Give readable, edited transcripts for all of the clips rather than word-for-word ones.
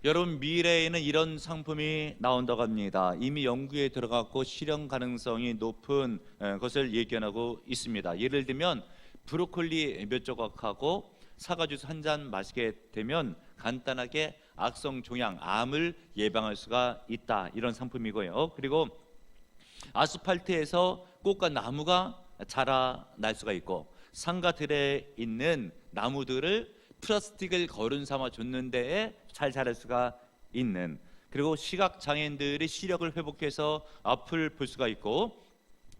여러분, 미래에는 이런 상품이 나온다고 합니다. 이미 연구에 들어갔고 실현 가능성이 높은 것을 예견하고 있습니다. 예를 들면 브로콜리 몇 조각하고 사과 주스 한 잔 마시게 되면 간단하게 악성 종양, 암을 예방할 수가 있다, 이런 상품이고요. 그리고 아스팔트에서 꽃과 나무가 자라날 수가 있고, 상가들에 있는 나무들을 플라스틱을 거른 삼아 줬는 데에 잘 자랄 수가 있는, 그리고 시각장애인들이 시력을 회복해서 앞을 볼 수가 있고,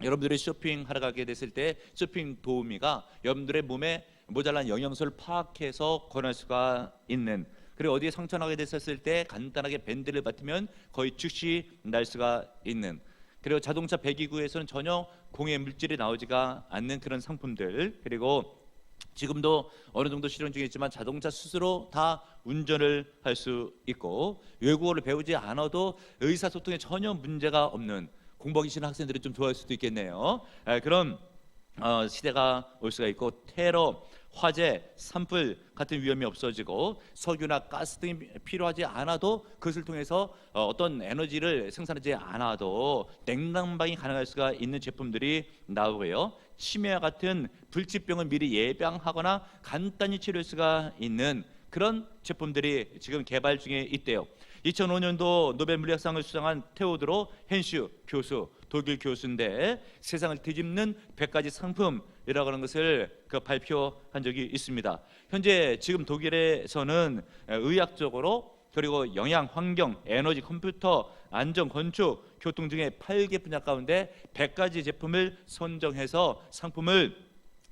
여러분들이 쇼핑하러 가게 됐을 때 쇼핑 도우미가 여러분들의 몸에 모자란 영양소를 파악해서 권할 수가 있는, 그리고 어디에 상처나게 됐었을 때 간단하게 밴드를 맡으면 거의 즉시 날 수가 있는, 그리고 자동차 배기구에서는 전혀 공해 물질이 나오지가 않는 그런 상품들, 그리고 지금도 어느 정도 실현 중에 있지만 자동차 스스로 다 운전을 할 수 있고, 외국어를 배우지 않아도 의사소통에 전혀 문제가 없는, 공부하기 싫은 학생들이 좀 좋아할 수도 있겠네요. 그런 시대가 올 수가 있고, 테러, 화재, 산불 같은 위험이 없어지고, 석유나 가스 등이 필요하지 않아도 그것을 통해서 어떤 에너지를 생산하지 않아도 냉난방이 가능할 수가 있는 제품들이 나오고요. 치매와 같은 불치병을 미리 예방하거나 간단히 치료할 수가 있는 그런 제품들이 지금 개발 중에 있대요. 2005년도 노벨 물리학상을 수상한 테오도로 헨슈 교수, 독일 교수인데 세상을 뒤집는 100가지 상품이라고 하는 것을 발표한 적이 있습니다. 현재 지금 독일에서는 의학적으로, 그리고 영양, 환경, 에너지, 컴퓨터, 안전, 건축, 교통 등의 8개 분야 가운데 100가지 제품을 선정해서 상품을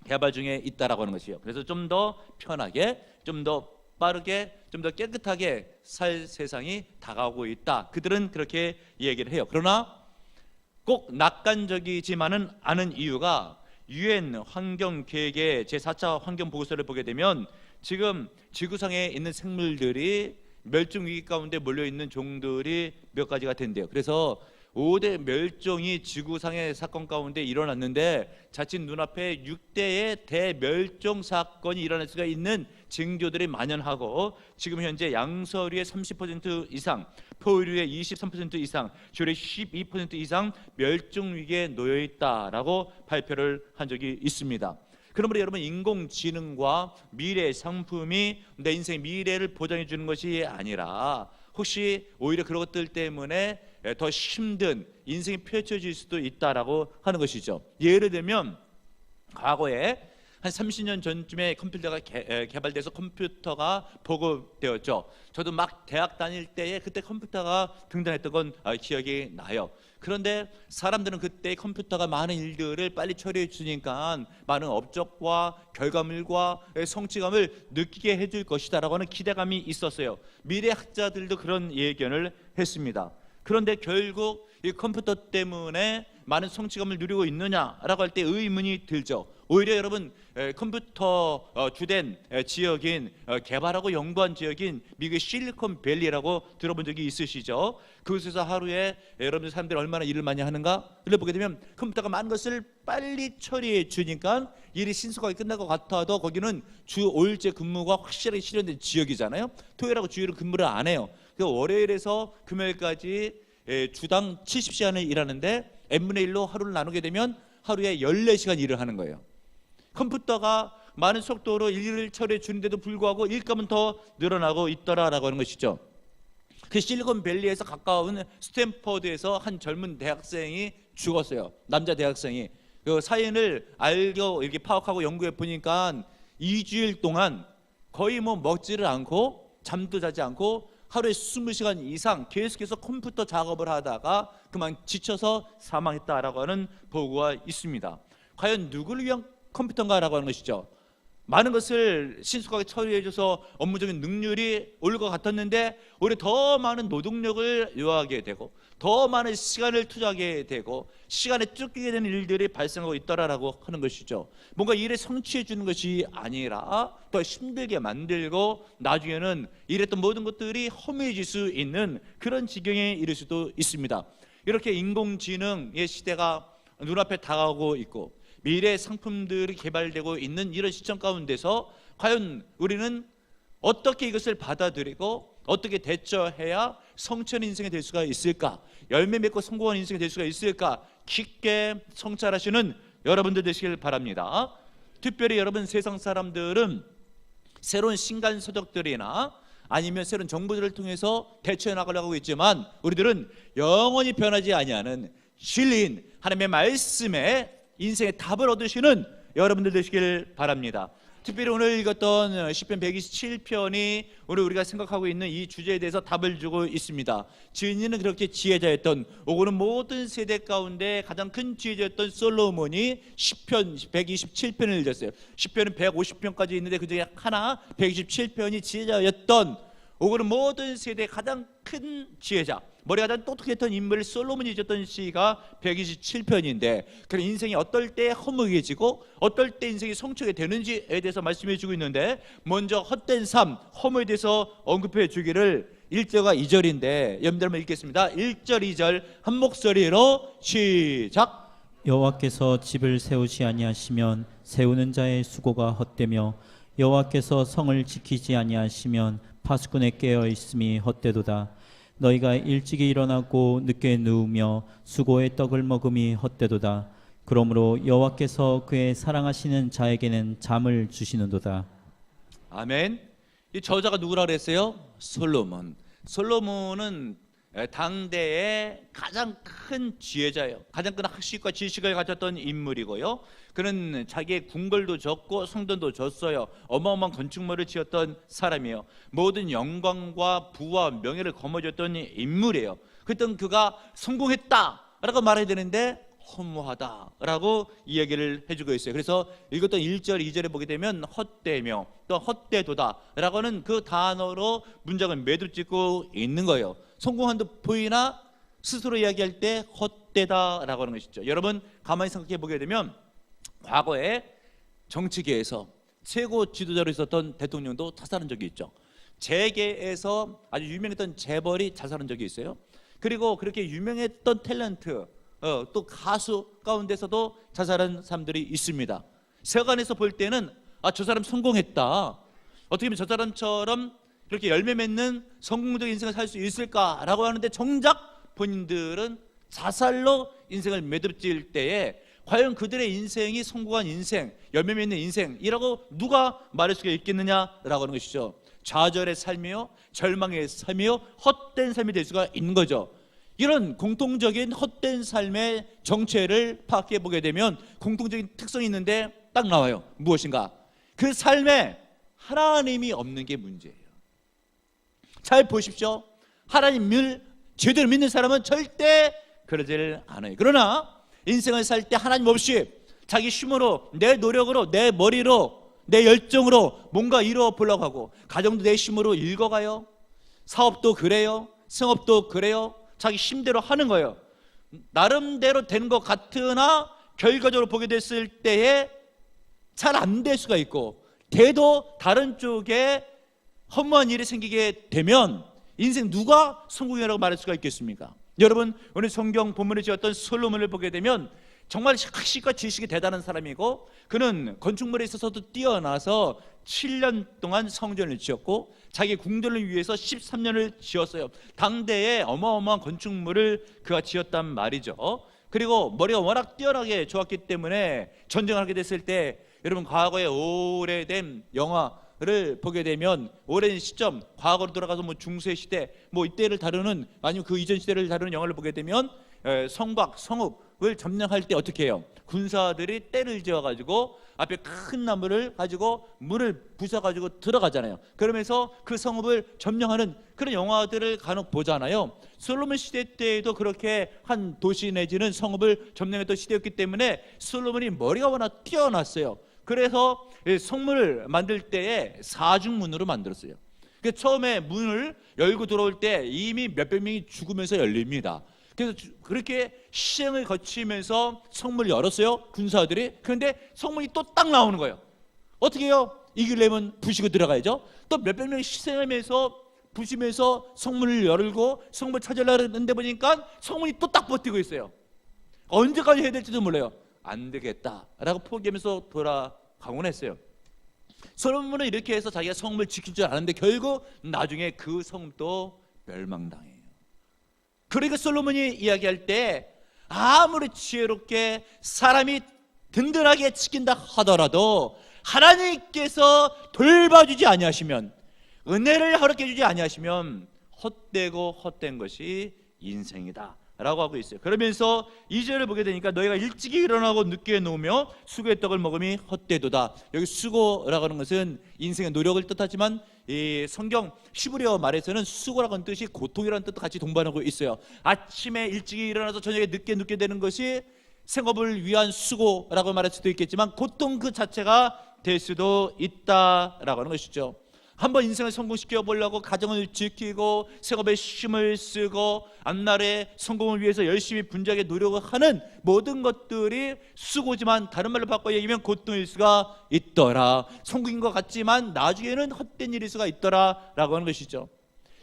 개발 중에 있다라고 하는 것이요. 그래서 좀 더 편하게, 좀 더 빠르게, 좀 더 깨끗하게 살 세상이 다가오고 있다, 그들은 그렇게 얘기를 해요. 그러나 꼭 낙관적이지만은 않은 이유가, UN 환경계획의 제4차 환경보고서를 보게 되면 지금 지구상에 있는 생물들이 멸종위기 가운데 몰려있는 종들이 몇 가지가 된대요. 그래서 5대 멸종이 지구상의 사건 가운데 일어났는데 자칫 눈앞에 6대의 대멸종 사건이 일어날 수가 있는 징조들이 만연하고, 지금 현재 양서류의 30% 이상, 포유류의 23% 이상, 조류의 12% 이상 멸종 위기에 놓여 있다라고 발표를 한 적이 있습니다. 그러므로 여러분, 인공지능과 미래 상품이 내 인생의 미래를 보장해 주는 것이 아니라 혹시 오히려 그런 것들 때문에 더 힘든 인생이 펼쳐질 수도 있다라고 하는 것이죠. 예를 들면 과거에 한 30년 전쯤에 컴퓨터가 개발돼서 컴퓨터가 보급되었죠. 저도 막 대학 다닐 때에 그때 컴퓨터가 등장했던 건 기억이 나요. 그런데 사람들은 그때 컴퓨터가 많은 일들을 빨리 처리해 주니까 많은 업적과 결과물과 성취감을 느끼게 해줄 것이다라고 하는 기대감이 있었어요. 미래학자들도 그런 예견을 했습니다. 그런데 결국 이 컴퓨터 때문에 많은 성취감을 누리고 있느냐라고 할 때 의문이 들죠. 오히려 여러분, 컴퓨터 주된 지역인, 개발하고 연구한 지역인 미국의 실리콘밸리라고 들어본 적이 있으시죠? 그곳에서 하루에 여러분 사람들이 얼마나 일을 많이 하는가를 보게 되면 컴퓨터가 많은 것을 빨리 처리해 주니까 일이 신속하게 끝날 것 같아도 거기는 주 5일제 근무가 확실하게 실현된 지역이잖아요. 토요일하고 주일은 근무를 안 해요. 그 월요일에서 금요일까지 주당 70시간을 일하는데 n분의 1로 하루를 나누게 되면 하루에 14시간 일을 하는 거예요. 컴퓨터가 많은 속도로 일을 처리해 주는데도 불구하고 일감은 더 늘어나고 있더라라고 하는 것이죠. 그 실리콘밸리에서 가까운 스탠퍼드에서 한 젊은 대학생이 죽었어요. 남자 대학생이. 그 사연을 알고 이렇게 파악하고 연구해 보니까 2주일 동안 거의 먹지를 않고 잠도 자지 않고 하루에 20시간 이상 계속해서 컴퓨터 작업을 하다가 그만 지쳐서 사망했다라고 하는 보고가 있습니다. 과연 누구를 위한 컴퓨터인가라고 하는 것이죠. 많은 것을 신속하게 처리해줘서 업무적인 능률이 올 것 같았는데 오히려 더 많은 노동력을 요하게 되고 더 많은 시간을 투자하게 되고 시간에 쫓기게 되는 일들이 발생하고 있더라라고 하는 것이죠. 뭔가 일에 성취해 주는 것이 아니라 더 힘들게 만들고 나중에는 일했던 모든 것들이 허무해질 수 있는 그런 지경에 이를 수도 있습니다. 이렇게 인공지능의 시대가 눈앞에 다가오고 있고 미래 상품들이 개발되고 있는 이런 시점 가운데서 과연 우리는 어떻게 이것을 받아들이고 어떻게 대처해야 성취하는 인생이 될 수가 있을까? 열매 맺고 성공한 인생이 될 수가 있을까? 깊게 성찰하시는 여러분들 되시길 바랍니다. 특별히 여러분, 세상 사람들은 새로운 신간 서적들이나 아니면 새로운 정보들을 통해서 대처해 나가려고 하고 있지만, 우리들은 영원히 변하지 아니하는 진리인 하나님의 말씀에 인생의 답을 얻으시는 여러분들 되시길 바랍니다. 특별히 오늘 읽었던 시편 127편이 오늘 우리가 생각하고 있는 이 주제에 대해서 답을 주고 있습니다. 주인은 그렇게 지혜자였던, 오고는 모든 세대 가운데 가장 큰 지혜자였던 솔로몬이 시편 127편을 읽었어요. 시편은 150편까지 있는데 그 중에 하나 127편이 지혜자였던, 오고는 모든 세대의 가장 큰 지혜자, 머리가 가장 똑똑했던 인물을 솔로몬이 잊었던 시가 127편인데, 그런 인생이 어떨 때 허무해지고 어떨 때 인생이 성취가 되는지에 대해서 말씀해 주고 있는데, 먼저 헛된 삶, 허무에 대해서 언급해 주기를 1절과 2절인데 여러분들 한번 읽겠습니다. 1절 2절 한 목소리로 시작. 여호와께서 집을 세우지 아니하시면 세우는 자의 수고가 헛되며 여호와께서 성을 지키지 아니하시면 파수꾼에 깨어 있음이 헛되도다. 너희가 일찍이 일어나고 늦게 누우며 수고의 떡을 먹음이 헛되도다. 그러므로 여호와께서 그의 사랑하시는 자에게는 잠을 주시는도다. 아멘. 이 저자가 누구라 그랬어요? 솔로몬. 솔로몬은 당대의 가장 큰 지혜자예요. 가장 큰 학식과 지식을 가졌던 인물이고요. 그는 자기의 궁궐도 졌고 성전도 졌어요. 어마어마한 건축물을 지었던 사람이에요. 모든 영광과 부와 명예를 거머쥐었던 인물이에요. 그랬던 그가 성공했다라고 말해야 되는데 허무하다라고 이야기를 해주고 있어요. 그래서 읽었던 1절 2절에 보게 되면 헛되며 또 헛되도다 라고 하는 그 단어로 문장을 매듭짓고 있는 거예요. 성공한 듯 보이나 스스로 이야기할 때 헛되다라고 하는 것이죠. 여러분, 가만히 생각해 보게 되면 과거에 정치계에서 최고 지도자로 있었던 대통령도 자살한 적이 있죠. 재계에서 아주 유명했던 재벌이 자살한 적이 있어요. 그리고 그렇게 유명했던 탤런트, 또 가수 가운데서도 자살한 사람들이 있습니다. 세간에서 볼 때는 저 사람 성공했다, 어떻게 하면 저 사람처럼 그렇게 열매 맺는 성공적인 인생을 살 수 있을까라고 하는데, 정작 본인들은 자살로 인생을 매듭질 때에 과연 그들의 인생이 성공한 인생, 열매 맺는 인생이라고 누가 말할 수가 있겠느냐라고 하는 것이죠. 좌절의 삶이요, 절망의 삶이요, 헛된 삶이 될 수가 있는 거죠. 이런 공통적인 헛된 삶의 정체를 파악해 보게 되면 공통적인 특성이 있는데 딱 나와요. 무엇인가? 그 삶에 하나님이 없는 게 문제예요. 잘 보십시오. 하나님을 제대로 믿는 사람은 절대 그러질 않아요. 그러나 인생을 살 때 하나님 없이 자기 힘으로, 내 노력으로, 내 머리로, 내 열정으로 뭔가 이루어 보려고 하고, 가정도 내 힘으로 읽어가요, 사업도 그래요, 성업도 그래요, 자기 힘대로 하는 거예요. 나름대로 된 것 같으나 결과적으로 보게 됐을 때에 잘 안 될 수가 있고, 돼도 다른 쪽에 허무한 일이 생기게 되면 인생 누가 성공이라고 말할 수가 있겠습니까? 여러분, 오늘 성경 본문에 지었던 솔로몬을 보게 되면 정말 학식과 지식이 대단한 사람이고, 그는 건축물에 있어서도 뛰어나서 7년 동안 성전을 지었고 자기 궁전을 위해서 13년을 지었어요. 당대의 어마어마한 건축물을 그가 지었단 말이죠. 그리고 머리가 워낙 뛰어나게 좋았기 때문에 전쟁을 하게 됐을 때, 여러분, 과거에 오래된 영화를 보게 되면 오랜 시점, 과거로 돌아가서 뭐 중세 시대, 뭐 이때를 다루는, 아니면 그 이전 시대를 다루는 영화를 보게 되면 성곽, 성읍을 점령할 때 어떻게 해요? 군사들이 떼를 지어가지고 앞에 큰 나무를 가지고 문을 부숴가지고 들어가잖아요. 그러면서 그 성읍을 점령하는 그런 영화들을 간혹 보잖아요. 솔로몬 시대 때에도 그렇게 한 도시 내지는 성읍을 점령했던 시대였기 때문에 솔로몬이 머리가 워낙 뛰어났어요. 그래서 성문을 만들 때에 사중문으로 만들었어요. 처음에 문을 열고 들어올 때 이미 몇백 명이 죽으면서 열립니다. 그래서 그렇게 희생을 거치면서 성문을 열었어요, 군사들이. 그런데 성문이 또 딱 나오는 거예요. 어떻게 해요? 이기려면 부시고 들어가야죠. 또 몇백 명이 희생하면서 부시면서 성문을 열고 성문을 찾으려고 했는데 보니까 성문이 또 딱 버티고 있어요. 언제까지 해야 될지도 몰라요. 안 되겠다라고 포기하면서 돌아가곤 했어요. 솔로몬은 이렇게 해서 자기가 성읍을 지킬 줄 아는데 결국 나중에 그 성읍도 멸망당해요. 그러니까 솔로몬이 이야기할 때 아무리 지혜롭게 사람이 든든하게 지킨다 하더라도 하나님께서 돌봐주지 아니하시면, 은혜를 허락해 주지 아니하시면 헛되고 헛된 것이 인생이다 라고 하고 있어요. 그러면서 2절을 보게 되니까 너희가 일찍이 일어나고 늦게 누우며 수고의 떡을 먹음이 헛되도다. 여기 수고라고 하는 것은 인생의 노력을 뜻하지만 이 성경 히브리어 말에서는 수고라고 하는 뜻이 고통이라는 뜻도 같이 동반하고 있어요. 아침에 일찍이 일어나서 저녁에 늦게 눕게 되는 것이 생업을 위한 수고라고 말할 수도 있겠지만 고통 그 자체가 될 수도 있다라고 하는 것이죠. 한번 인생을 성공시켜 보려고 가정을 지키고 생업에 힘을 쓰고 앞날의 성공을 위해서 열심히 분주하게 노력을 하는 모든 것들이 수고지만 다른 말로 바꿔 얘기하면 고통일 수가 있더라. 성공인 것 같지만 나중에는 헛된 일일 수가 있더라 라고 하는 것이죠.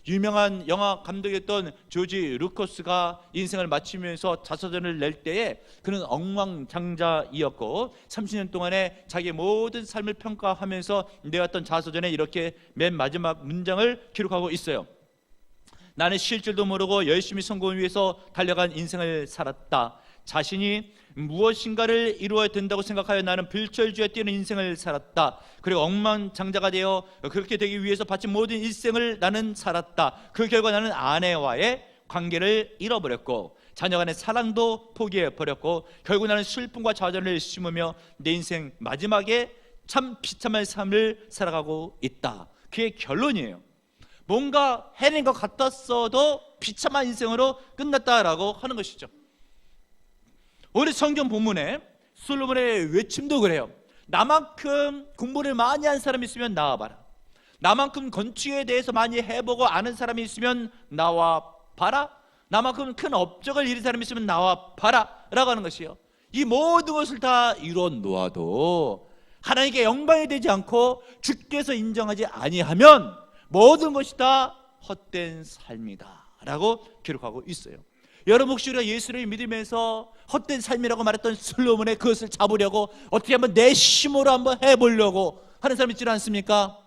유명한 영화 감독이었던 조지 루커스가 인생을 마치면서 자서전을 낼 때에 그는 억만장자이었고 30년 동안에 자기의 모든 삶을 평가하면서 내었던 자서전에 이렇게 맨 마지막 문장을 기록하고 있어요. 나는 쉴 줄도 모르고 열심히 성공을 위해서 달려간 인생을 살았다. 자신이 무엇인가를 이루어야 된다고 생각하여 나는 불철주야 뛰는 인생을 살았다. 그리고 억만장자가 되어 그렇게 되기 위해서 바친 모든 일생을 나는 살았다. 그 결과 나는 아내와의 관계를 잃어버렸고 자녀 간의 사랑도 포기해버렸고 결국 나는 슬픔과 좌절을 심으며 내 인생 마지막에 참 비참한 삶을 살아가고 있다. 그게 결론이에요. 뭔가 해낸 것 같았어도 비참한 인생으로 끝났다라고 하는 것이죠. 오늘 성경 본문에 솔로몬의 외침도 그래요. 나만큼 공부를 많이 한 사람이 있으면 나와봐라. 나만큼 건축에 대해서 많이 해보고 아는 사람이 있으면 나와봐라. 나만큼 큰 업적을 이룬 사람이 있으면 나와봐라 라고 하는 것이요. 이 모든 것을 다 이루어 놓아도 하나님께 영광이 되지 않고 주께서 인정하지 아니하면 모든 것이 다 헛된 삶이다 라고 기록하고 있어요. 여러분 혹시 우리가 예수를 믿으면서 헛된 삶이라고 말했던 솔로몬의 그것을 잡으려고 어떻게 한번 내 힘으로 한번 해보려고 하는 사람 있지 않습니까?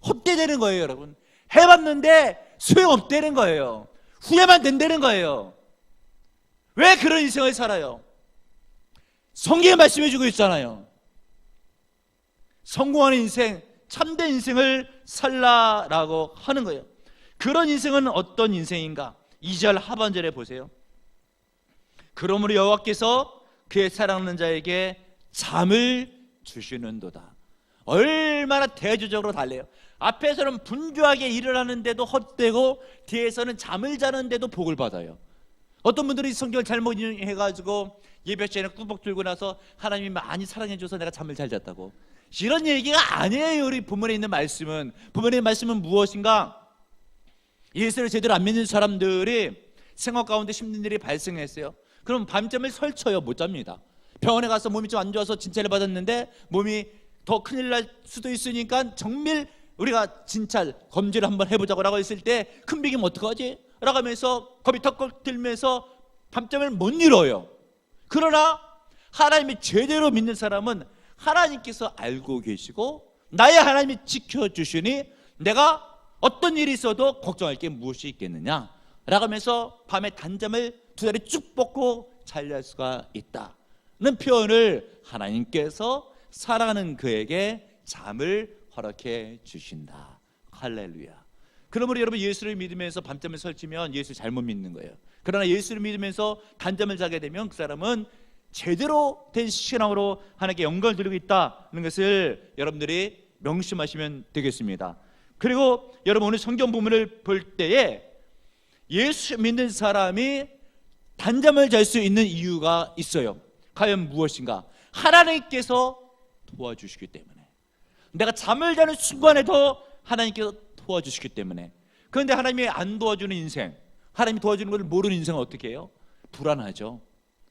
헛되되는 거예요. 여러분 해봤는데 소용없다는 거예요. 후회만 된다는 거예요. 왜 그런 인생을 살아요? 성경이 말씀해주고 있잖아요. 성공하는 인생, 참된 인생을 살라라고 하는 거예요. 그런 인생은 어떤 인생인가? 2절 하반절에 보세요. 그러므로 여호와께서 그의 사랑하는 자에게 잠을 주시는도다. 얼마나 대조적으로 달래요. 앞에서는 분주하게 일을 하는데도 헛되고 뒤에서는 잠을 자는데도 복을 받아요. 어떤 분들이 성경을 잘못 인용해가지고 예배 시간에 꾸벅 들고 나서 하나님이 많이 사랑해줘서 내가 잠을 잘 잤다고, 이런 얘기가 아니에요. 우리 본문에 있는 말씀은, 본문의 말씀은 무엇인가? 예수를 제대로 안 믿는 사람들이 생활 가운데 힘든 일이 발생했어요. 그럼 밤잠을 설쳐요. 못 잡니다. 병원에 가서 몸이 좀 안 좋아서 진찰을 받았는데 몸이 더 큰일 날 수도 있으니까 정밀 우리가 진찰 검진을 한번 해보자고 라고 했을 때 큰 비기면 어떡하지? 라고 하면서 겁이 턱턱 들면서 밤잠을 못 이뤄요. 그러나 하나님이 제대로 믿는 사람은 하나님께서 알고 계시고 나의 하나님이 지켜주시니 내가 어떤 일이 있어도 걱정할 게 무엇이 있겠느냐 라고 하면서 밤에 단잠을 두 다리 쭉 뻗고 잘 수가 있다는 표현을 하나님께서 사랑하는 그에게 잠을 허락해 주신다. 할렐루야. 그러므로 여러분 예수를 믿으면서 밤잠을 설치면 예수 잘못 믿는 거예요. 그러나 예수를 믿으면서 단잠을 자게 되면 그 사람은 제대로 된 신앙으로 하나님께 영광을 드리고 있다는 것을 여러분들이 명심하시면 되겠습니다. 그리고 여러분 오늘 성경 부분을 볼 때에 예수 믿는 사람이 단잠을 잘 수 있는 이유가 있어요. 과연 무엇인가? 하나님께서 도와주시기 때문에. 내가 잠을 자는 순간에도 하나님께서 도와주시기 때문에. 그런데 하나님이 안 도와주는 인생, 하나님이 도와주는 것을 모르는 인생은 어떻게 해요? 불안하죠.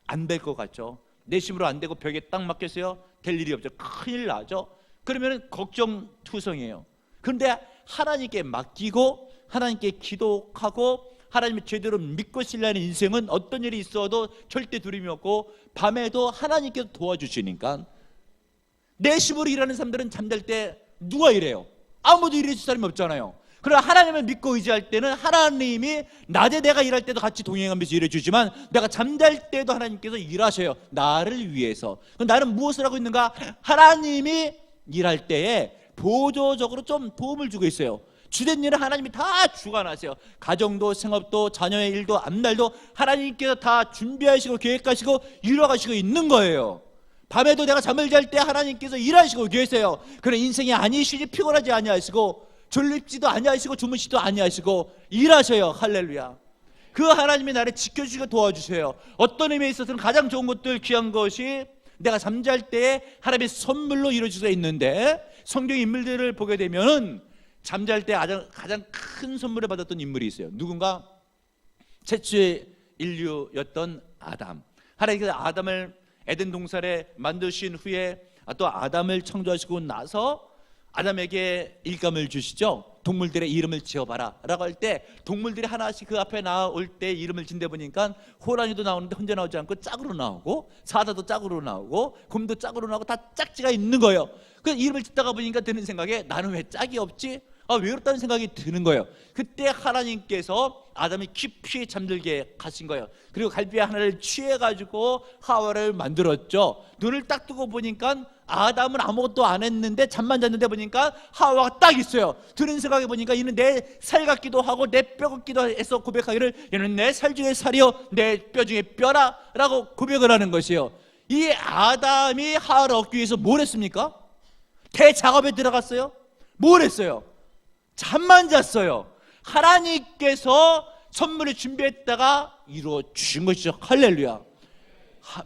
안 될 것 같죠. 내 힘으로 안 되고 벽에 딱 막혔어요. 될 일이 없죠. 큰일 나죠. 그러면 걱정투성이에요. 그런데 하나님께 맡기고 하나님께 기도하고 하나님을 제대로 믿고 신뢰하는 인생은 어떤 일이 있어도 절대 두려움이 없고 밤에도 하나님께서 도와주시니까. 내 힘으로 일하는 사람들은 잠잘 때 누가 일해요? 아무도 일해줄 사람이 없잖아요. 그러나 하나님을 믿고 의지할 때는 하나님이 낮에 내가 일할 때도 같이 동행하면서 일해주지만 내가 잠잘 때도 하나님께서 일하셔요. 나를 위해서. 그럼 나는 무엇을 하고 있는가? 하나님이 일할 때에 보조적으로 좀 도움을 주고 있어요. 주된 일은 하나님이 다 주관하세요. 가정도 생업도 자녀의 일도 앞날도 하나님께서 다 준비하시고 계획하시고 이뤄가시고 있는 거예요. 밤에도 내가 잠을 잘 때 하나님께서 일하시고 계세요. 그런 인생이 아니시니 피곤하지 아니하시고 졸립지도 아니하시고 주무시도 아니하시고 일하셔요. 할렐루야. 그 하나님이 나를 지켜주시고 도와주세요. 어떤 의미에 있어서는 가장 좋은 것들 귀한 것이 내가 잠잘 때에 하나님의 선물로 이루어질 수가 있는데, 성경 인물들을 보게 되면 잠잘 때 가장 큰 선물을 받았던 인물이 있어요. 누군가? 최초의 인류였던 아담. 하나님께서 아담을 에덴 동산에 만드신 후에 또 아담을 창조하시고 나서 아담에게 일감을 주시죠. 동물들의 이름을 지어봐라 라고 할 때 동물들이 하나씩 그 앞에 나올 때 이름을 짓다 보니까 호랑이도 나오는데 혼자 나오지 않고 짝으로 나오고, 사자도 짝으로 나오고, 곰도 짝으로 나오고, 다 짝지가 있는 거예요. 그 이름을 짓다가 보니까 드는 생각에 나는 왜 짝이 없지? 외롭다는 생각이 드는 거예요. 그때 하나님께서 아담이 깊이 잠들게 하신 거예요. 그리고 갈비 하나를 취해가지고 하와를 만들었죠. 눈을 딱 뜨고 보니까 아담은 아무것도 안 했는데 잠만 잤는데 보니까 하와가 딱 있어요. 드는 생각에 보니까 이는 내 살 같기도 하고 내 뼈 같기도 해서 고백하기를 얘는 내 살 중에 살이요 내 뼈 중에 뼈라 라고 고백을 하는 것이에요. 이 아담이 하와를 얻기 위해서 뭘 했습니까? 대작업에 들어갔어요. 뭘 했어요? 잠만 잤어요. 하나님께서 선물을 준비했다가 이루어 주신 것이죠. 할렐루야.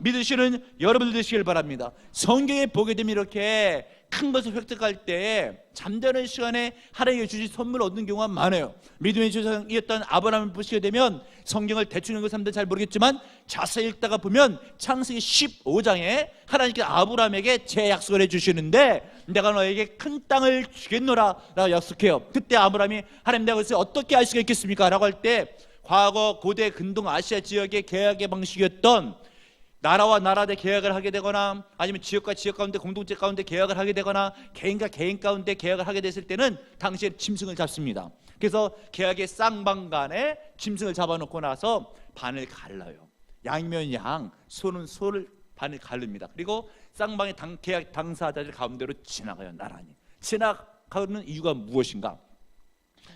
믿으시는 여러분들 되시길 바랍니다. 성경에 보게 되면 이렇게 큰 것을 획득할 때 잠자는 시간에 하나님께 주신 선물을 얻는 경우가 많아요. 믿음의 조상이었던 아브라함을 보시게 되면 성경을 대충 읽은 사람들은 잘 모르겠지만 자세히 읽다가 보면 창세기 15장에 하나님께서 아브라함에게 제 약속을 해주시는데 내가 너에게 큰 땅을 주겠노라 라고 약속해요. 그때 아브라함이 하나님 내가 그것을 어떻게 알 수가 있겠습니까? 라고 할 때 과거 고대 근동 아시아 지역의 계약의 방식이었던 나라와 나라 대 계약을 하게 되거나 아니면 지역과 지역 가운데 공동체 가운데 계약을 하게 되거나 개인과 개인 가운데 계약을 하게 됐을 때는 당시에 짐승을 잡습니다. 그래서 계약의 쌍방간에 짐승을 잡아놓고 나서 반을 갈라요. 양이면 양, 소는 소를 반을 가릅니다. 그리고 쌍방의 계약 당사자들 가운데로 지나가요. 나란히 지나가는 이유가 무엇인가?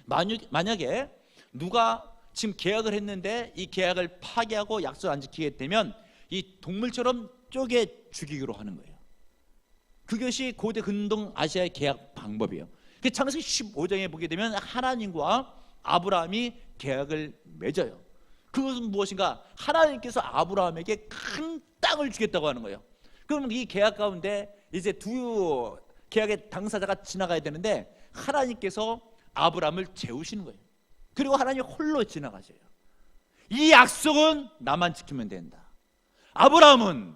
만약에 누가 지금 계약을 했는데 이 계약을 파기하고 약속을 안 지키게 되면 이 동물처럼 쪼개 죽이기로 하는 거예요. 그것이 고대 근동 아시아의 계약 방법이에요. 그 창세기 15장에 보게 되면 하나님과 아브라함이 계약을 맺어요. 그것은 무엇인가? 하나님께서 아브라함에게 큰 땅을 주겠다고 하는 거예요. 그럼 이 계약 가운데 이제 두 계약의 당사자가 지나가야 되는데 하나님께서 아브라함을 재우시는 거예요. 그리고 하나님이 홀로 지나가셔요. 이 약속은 나만 지키면 된다. 아브라함은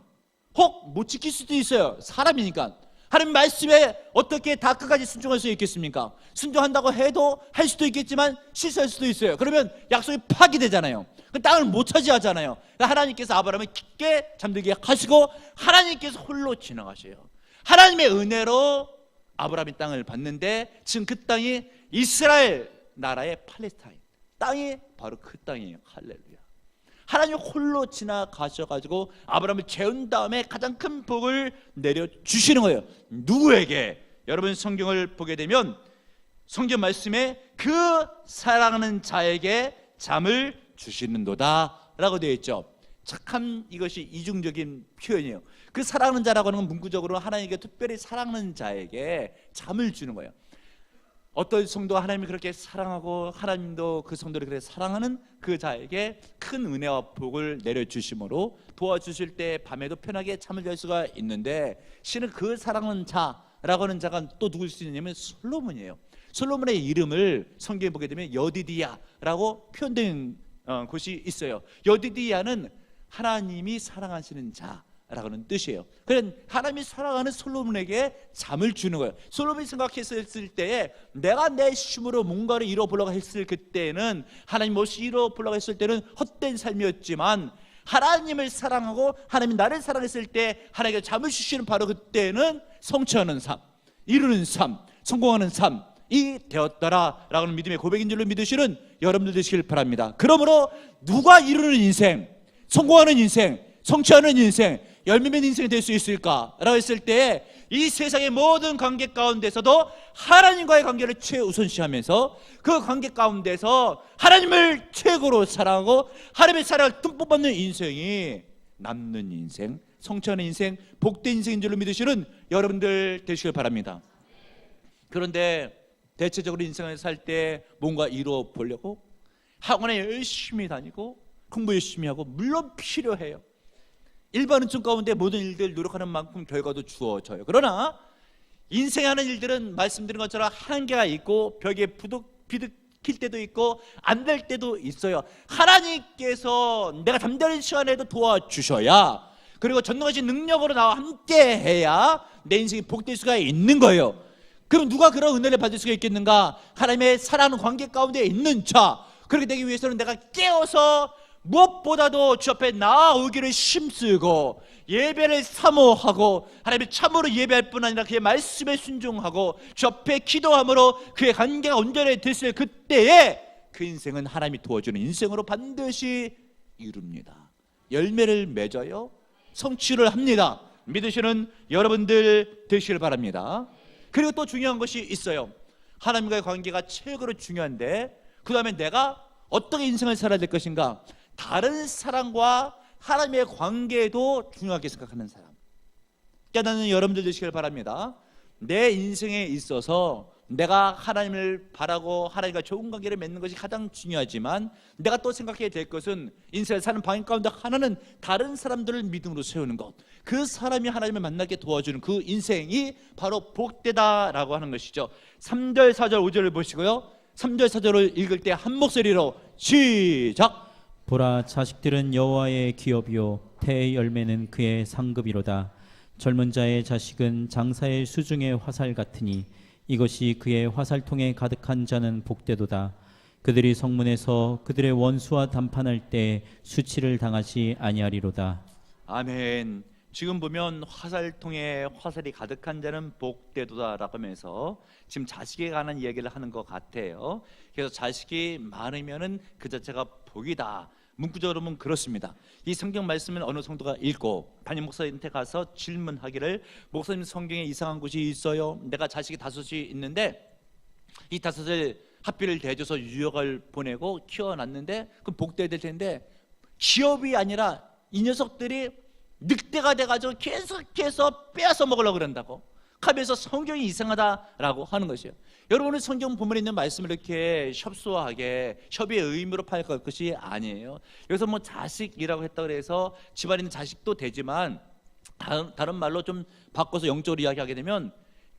혹 못 지킬 수도 있어요. 사람이니까. 하나님 말씀에 어떻게 다 끝까지 순종할 수 있겠습니까? 순종한다고 해도 할 수도 있겠지만 실수할 수도 있어요. 그러면 약속이 파기되잖아요. 그 땅을 못 차지하잖아요. 그러니까 하나님께서 아브라함을 깊게 잠들게 하시고 하나님께서 홀로 지나가셔요. 하나님의 은혜로 아브라함이 땅을 받는데 지금 그 땅이 이스라엘 나라의 팔레스타인 땅이 바로 그 땅이에요. 할렐루야. 하나님 홀로 지나가셔가지고 아브라함을 재운 다음에 가장 큰 복을 내려주시는 거예요. 누구에게? 여러분 성경을 보게 되면 성경 말씀에 그 사랑하는 자에게 잠을 주시는도다 라고 되어 있죠. 참 이것이 이중적인 표현이에요. 그 사랑하는 자라고 하는 건 문구적으로 하나님께 특별히 사랑하는 자에게 잠을 주는 거예요. 어떤 성도가 하나님을 그렇게 사랑하고 하나님도 그 성도를 그렇게 사랑하는 그 자에게 큰 은혜와 복을 내려주심으로 도와주실 때 밤에도 편하게 잠을 잘 수가 있는데 실은 그 사랑하는 자라고 하는 자가 또 누구일 수 있냐면 솔로몬이에요. 솔로몬의 이름을 성경에 보게 되면 여디디야라고 표현된 곳이 있어요. 여디디야는 하나님이 사랑하시는 자라고는 뜻이에요. 그런 하나님이 사랑하는 솔로몬에게 잠을 주는 거예요. 솔로몬이 생각했을 때에 내가 내 힘으로 뭔가를 이뤄보려고 했을 그때는 하나님 없이 이뤄보려고 했을 때는 헛된 삶이었지만 하나님을 사랑하고 하나님이 나를 사랑했을 때 하나님께 잠을 주시는 바로 그때는 성취하는 삶, 이루는 삶, 성공하는 삶이 되었더라라고 하는 믿음의 고백인 줄로 믿으시는 여러분들 되시길 바랍니다. 그러므로 누가 이루는 인생, 성공하는 인생, 성취하는 인생, 열매 맺는 인생이 될 수 있을까라고 했을 때 이 세상의 모든 관계 가운데서도 하나님과의 관계를 최우선시하면서 그 관계 가운데서 하나님을 최고로 사랑하고 하나님의 사랑을 듬뿍 받는 인생이 남는 인생, 성취하는 인생, 복된 인생인 줄로 믿으시는 여러분들 되시길 바랍니다. 그런데 대체적으로 인생을 살 때 뭔가 이루어 보려고 학원에 열심히 다니고 공부 열심히 하고 물론 필요해요. 일반 은총 가운데 모든 일들 노력하는 만큼 결과도 주어져요. 그러나 인생에 하는 일들은 말씀드린 것처럼 한계가 있고 벽에 비득힐 때도 있고 안 될 때도 있어요. 하나님께서 내가 잠자는 시간에도 도와주셔야, 그리고 전능하신 능력으로 나와 함께 해야 내 인생이 복될 수가 있는 거예요. 그럼 누가 그런 은혜를 받을 수가 있겠는가? 하나님의 사랑하는 관계 가운데 있는 자. 그렇게 되기 위해서는 내가 깨어서 무엇보다도 주 앞에 나아오기를 힘쓰고 예배를 사모하고 하나님을 참으로 예배할 뿐 아니라 그의 말씀에 순종하고 주 앞에 기도함으로 그의 관계가 온전해졌을 그때에 그 인생은 하나님이 도와주는 인생으로 반드시 이룹니다. 열매를 맺어요. 성취를 합니다. 믿으시는 여러분들 되시길 바랍니다. 그리고 또 중요한 것이 있어요. 하나님과의 관계가 최고로 중요한데 그 다음에 내가 어떻게 인생을 살아야 될 것인가? 다른 사람과 하나님의 관계도 중요하게 생각하는 사람, 깨닫는 여러분들 되시길 바랍니다. 내 인생에 있어서 내가 하나님을 바라고 하나님과 좋은 관계를 맺는 것이 가장 중요하지만 내가 또 생각해야 될 것은 인생을 사는 방향 가운데 하나는 다른 사람들을 믿음으로 세우는 것, 그 사람이 하나님을 만나게 도와주는 그 인생이 바로 복되다라고 하는 것이죠. 3절, 4절, 5절을 보시고요, 3절, 4절을 읽을 때 한 목소리로 시작. 보라, 자식들은 여호와의 기업이요 태의 열매는 그의 상급이로다. 젊은 자의 자식은 장사의 수중의 화살 같으니 이것이 그의 화살통에 가득한 자는 복되도다. 그들이 성문에서 그들의 원수와 담판할 때 수치를 당하지 아니하리로다. 아멘. 지금 보면 화살통에 화살이 가득한 자는 복되도다라고 하면서 지금 자식에 관한 이야기를 하는 것 같아요. 그래서 자식이 많으면은 그 자체가 복이다. 문구적으로 보면 그렇습니다. 이 성경 말씀을 어느 성도가 읽고 담임 목사님한테 가서 질문하기를, 목사님 성경에 이상한 곳이 있어요. 내가 자식이 5이 있는데 이 5을 학비를 대줘서 유학을 보내고 키워놨는데 그럼 복돼야 될 텐데 기업이 아니라 이 녀석들이 늑대가 돼가지고 계속해서 빼앗아 먹으려고 그런다고 하면서 성경이 이상하다라고 하는 것이에요. 여러분은 성경 본문에 있는 말씀을 이렇게 협소하게 협의의 의미로 파악할 것이 아니에요. 여기서 뭐 자식이라고 했다고 해서 집안에 있는 자식도 되지만 다른 말로 좀 바꿔서 영적으로 이야기하게 되면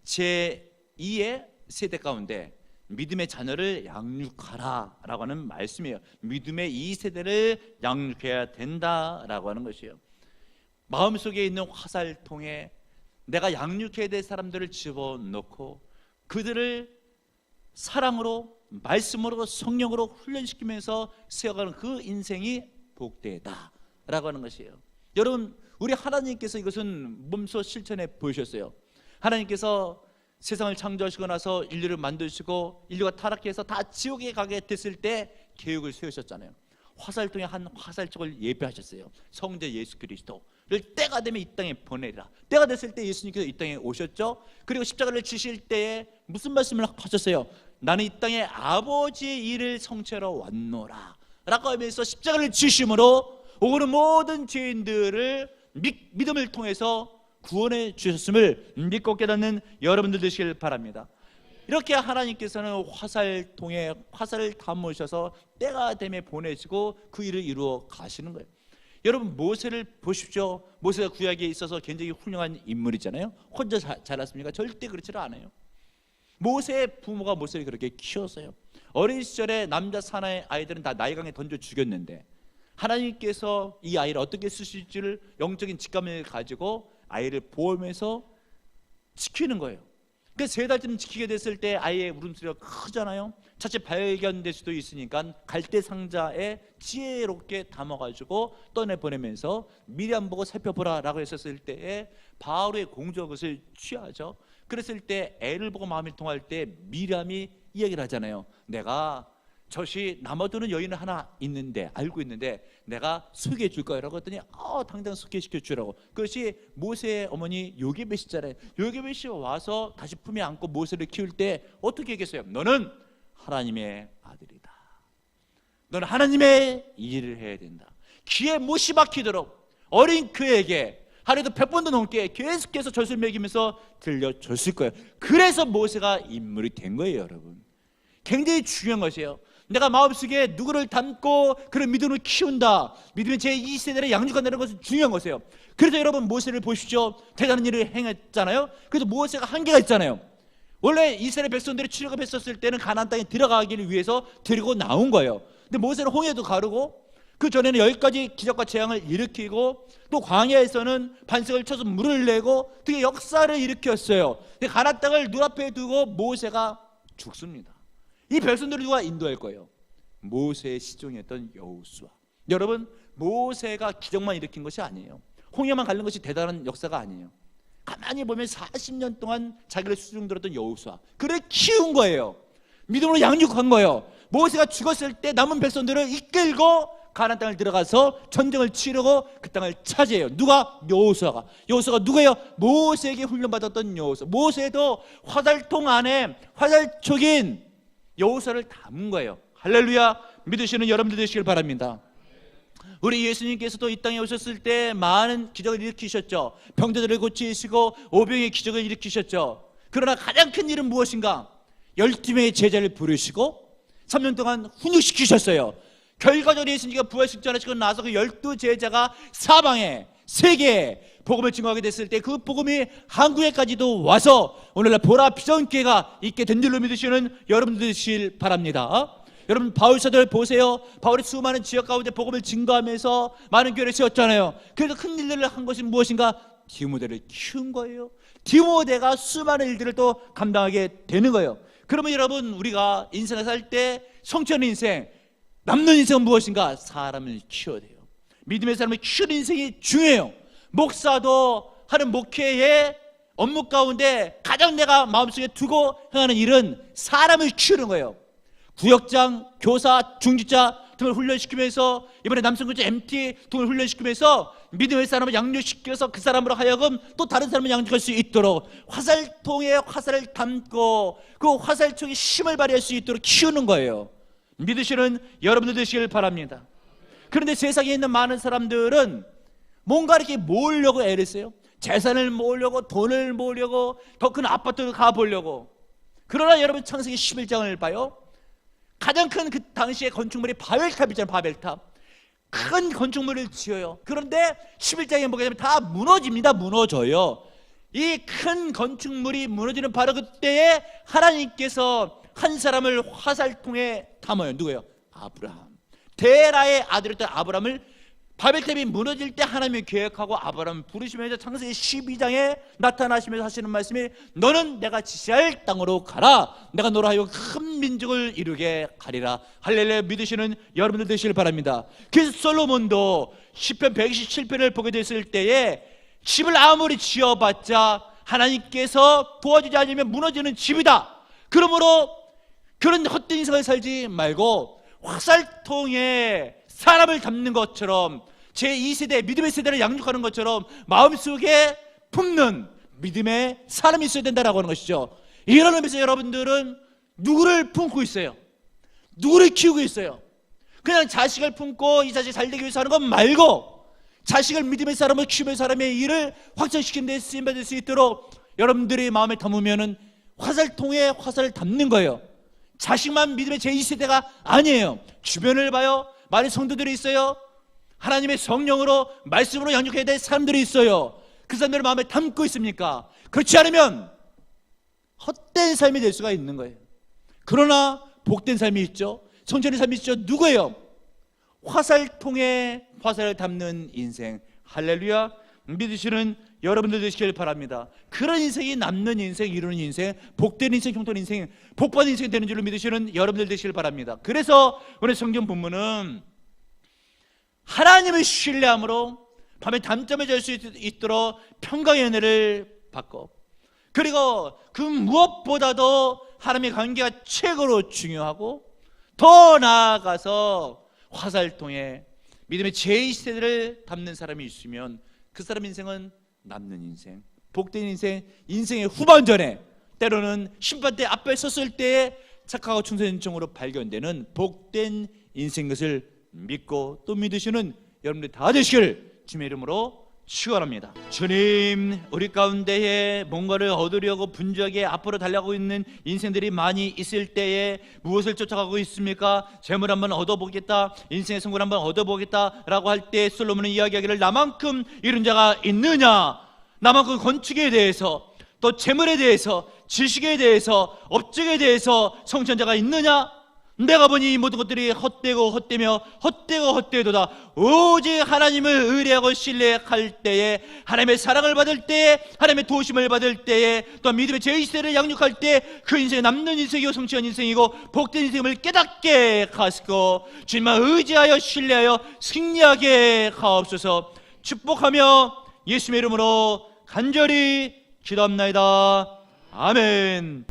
제2의 세대 가운데 믿음의 자녀를 양육하라 라고 하는 말씀이에요. 믿음의 2세대를 양육해야 된다라고 하는 것이에요. 마음속에 있는 화살통에 내가 양육해야 될 사람들을 집어넣고 그들을 사랑으로, 말씀으로, 성령으로 훈련시키면서 세워가는 그 인생이 복되다 라고 하는 것이에요. 여러분, 우리 하나님께서 이것은 몸소 실천해 보이셨어요. 하나님께서 세상을 창조하시고 나서 인류를 만드시고 인류가 타락해서 다 지옥에 가게 됐을 때 계획을 세우셨잖아요. 화살통에 한 화살촉을 예배하셨어요. 성자 예수 그리스도를 때가 되면 이 땅에 보내리라. 때가 됐을 때 예수님께서 이 땅에 오셨죠. 그리고 십자가를 지실 때에 무슨 말씀을 하셨어요? 나는 이 땅에 아버지의 일을 성취하러 왔노라 라고 하면서 십자가를 지심으로 오는 모든 죄인들을 믿음을 통해서 구원해 주셨음을 믿고 깨닫는 여러분들 되시길 바랍니다. 이렇게 하나님께서는 화살통에 화살을 담으셔서 때가 되면 보내시고 그 일을 이루어 가시는 거예요. 여러분, 모세를 보십시오. 모세가 구약에 있어서 굉장히 훌륭한 인물이잖아요. 혼자 자랐습니까? 절대 그렇지 않아요. 모세의 부모가 모세를 그렇게 키웠어요. 어린 시절에 남자 사나이 아이들은 다 나일강에 던져 죽였는데 하나님께서 이 아이를 어떻게 쓰실지를 영적인 직감을 가지고 아이를 보호하면서 지키는 거예요. 그 3달쯤 지키게 됐을 때 아이의 울음소리가 크잖아요. 자칫 발견될 수도 있으니까 갈대 상자에 지혜롭게 담아가지고 떠내보내면서 미리 안 보고 살펴보라 라고 했었을 때에 바로의 공주가 그것을 취하죠. 그랬을 때 애를 보고 마음이 통할 때 미리암이 이야기를 하잖아요. 내가 젖이 남아도는 여인은 하나 있는데, 알고 있는데 내가 소개해 줄 거라고 했더니 당장 소개시켜 주라고. 그것이 모세의 어머니 요게벳이잖아요. 요게벳이 와서 다시 품에 안고 모세를 키울 때 어떻게 얘기했어요? 너는 하나님의 아들이다. 너는 하나님의 일을 해야 된다. 귀에 못이 박히도록 어린 그에게 하루에도 100번도 넘게 계속해서 젖을 먹이면서 들려줬을 거예요. 그래서 모세가 인물이 된 거예요, 여러분. 굉장히 중요한 것이에요. 내가 마음속에 누구를 담고 그런 믿음을 키운다, 믿음의 제2세대를 양육한다는 것은 중요한 것이에요. 그래서 여러분 모세를 보십시오. 대단한 일을 행했잖아요. 그래서 모세가 한계가 있잖아요. 원래 이스라엘 백성들이 출애굽했었을 때는 가나안 땅에 들어가기를 위해서 데리고 나온 거예요. 근데 모세는 홍해도 가르고 그 전에는 10가지 기적과 재앙을 일으키고 또 광야에서는 반석을 쳐서 물을 내고 되게 역사를 일으켰어요. 근데 가나안 땅을 눈앞에 두고 모세가 죽습니다. 이 백성들을 누가 인도할 거예요? 모세의 시종이었던 여호수아. 여러분, 모세가 기적만 일으킨 것이 아니에요. 홍해만 가른 것이 대단한 역사가 아니에요. 가만히 보면 40년 동안 자기를 수중 들었던 여호수아, 그를 키운 거예요. 믿음으로 양육한 거예요. 모세가 죽었을 때 남은 백성들을 이끌고 가나안 땅을 들어가서 전쟁을 치르고 그 땅을 차지해요. 누가? 여호수아가. 여호수아가 누구예요? 모세에게 훈련받았던 여호수아. 모세도 화살통 안에 화살촉인 여호수아를 담은 거예요. 할렐루야. 믿으시는 여러분들 되시길 바랍니다. 우리 예수님께서도 이 땅에 오셨을 때 많은 기적을 일으키셨죠. 병자들을 고치시고 오병의 기적을 일으키셨죠. 그러나 가장 큰 일은 무엇인가? 12명의 제자를 부르시고 3년 동안 훈육시키셨어요. 결과적으로 예수님께서 부활식전하시고 나서 그 12제자가 사방에 세계에 복음을 증거하게 됐을 때 그 복음이 한국에까지도 와서 오늘날 보라 비전기회가 있게 된 줄로 믿으시는 여러분들 되시길 바랍니다. 여러분, 바울 사도를 보세요. 바울이 수많은 지역 가운데 복음을 증거하면서 많은 교회를 세웠잖아요. 그래서 큰 일들을 한 것이 무엇인가? 디모데를 키운 거예요. 디모데가 수많은 일들을 또 감당하게 되는 거예요. 그러면 여러분, 우리가 인생을 살 때 성취하는 인생, 남는 인생은 무엇인가? 사람을 키워야 돼요. 믿음의 사람을 키우는 인생이 중요해요. 목사도 하는 목회의 업무 가운데 가장 내가 마음속에 두고 행하는 일은 사람을 키우는 거예요. 구역장, 교사, 중직자 등을 훈련시키면서 이번에 남성교제 MT 등을 훈련시키면서 믿음의 사람을 양육시켜서 그 사람으로 하여금 또 다른 사람을 양육할 수 있도록 화살통에 화살을 담고 그 화살촉이 힘을 발휘할 수 있도록 키우는 거예요. 믿으시는 여러분들 되시길 바랍니다. 그런데 세상에 있는 많은 사람들은 뭔가 이렇게 모으려고 애를 써요. 재산을 모으려고, 돈을 모으려고, 더 큰 아파트를 가보려고. 그러나 여러분, 창세기 11장을 봐요. 가장 큰 그 당시의 건축물이 바벨탑이잖아요. 바벨탑. 큰 건축물을 지어요. 그런데 11장에 보게 되면 다 무너집니다. 무너져요. 이 큰 건축물이 무너지는 바로 그때에 하나님께서 한 사람을 화살통에 담아요. 누구예요? 아브라함. 데라의 아들이었던 아브라함을 바벨탑이 무너질 때 하나님이 계획하고 아브라함을 부르시면서 창세기 12장에 나타나시면서 하시는 말씀이 너는 내가 지시할 땅으로 가라. 내가 너로 하여금 큰 민족을 이루게 하리라. 할렐루야. 믿으시는 여러분들 되시길 바랍니다. 그래서 솔로몬도 시편 127편을 보게 됐을 때에 집을 아무리 지어봤자 하나님께서 도와주지 않으면 무너지는 집이다. 그러므로 그런 헛된 인생을 살지 말고 화살통에 사람을 담는 것처럼 제2세대 믿음의 세대를 양육하는 것처럼 마음속에 품는 믿음의 사람이 있어야 된다라고 하는 것이죠. 이런 의미에서 여러분들은 누구를 품고 있어요? 누구를 키우고 있어요? 그냥 자식을 품고 이 자식 잘 되기 위해서 하는 것 말고 자식을 믿음의 사람을 키우는 사람의 일을 확장시키는 데 쓰임받을 수 있도록 여러분들이 마음에 담으면은 화살통에 화살을 담는 거예요. 자식만 믿음의 제2세대가 아니에요. 주변을 봐요. 많은 성도들이 있어요. 하나님의 성령으로 말씀으로 양육해야 될 사람들이 있어요. 그 사람들을 마음에 담고 있습니까? 그렇지 않으면 헛된 삶이 될 수가 있는 거예요. 그러나 복된 삶이 있죠. 성전의 삶이 있죠. 누구예요? 화살통에 화살을 담는 인생. 할렐루야. 믿으시는 여러분들 되시길 바랍니다. 그런 인생이 남는 인생, 이루는 인생, 복된 인생, 형통한 인생, 복받은 인생이 되는 줄로 믿으시는 여러분들 되시길 바랍니다. 그래서 오늘 성경 본문은 하나님을 신뢰함으로 밤에 담잠을 잘 수 있도록 평강의 은혜를 받고 그리고 그 무엇보다도 하나님의 관계가 최고로 중요하고, 더 나아가서 화살을 통해 믿음의 제2세대를 담는 사람이 있으면 그 사람 인생은 남는 인생, 복된 인생, 인생의 후반전에, 때로는 심판대 앞에 섰을 때에 착하고 충성된 종으로 발견되는 복된 인생인 것을 믿고 또 믿으시는 여러분들 다 되시길 주님의 이름으로 축원합니다. 주님, 우리 가운데에 뭔가를 얻으려고 분주하게 앞으로 달려가고 있는 인생들이 많이 있을 때에 무엇을 쫓아가고 있습니까? 재물 한번 얻어보겠다, 인생의 성공 한번 얻어보겠다라고 할 때 솔로몬은 이야기하기를, 나만큼 이룬 자가 있느냐? 나만큼 건축에 대해서, 또 재물에 대해서, 지식에 대해서, 업적에 대해서 성취한 자가 있느냐? 내가 보니 이 모든 것들이 헛되고 헛되며 헛되고 헛되도다. 오직 하나님을 의뢰하고 신뢰할 때에, 하나님의 사랑을 받을 때에, 하나님의 도우심을 받을 때에, 또 믿음의 제2세를 양육할 때 그 인생이 남는 인생이고 성취한 인생이고 복된 인생임을 깨닫게 하시고 주님만 의지하여 신뢰하여 승리하게 하옵소서. 축복하며 예수님의 이름으로 간절히 기도합나이다. 아멘.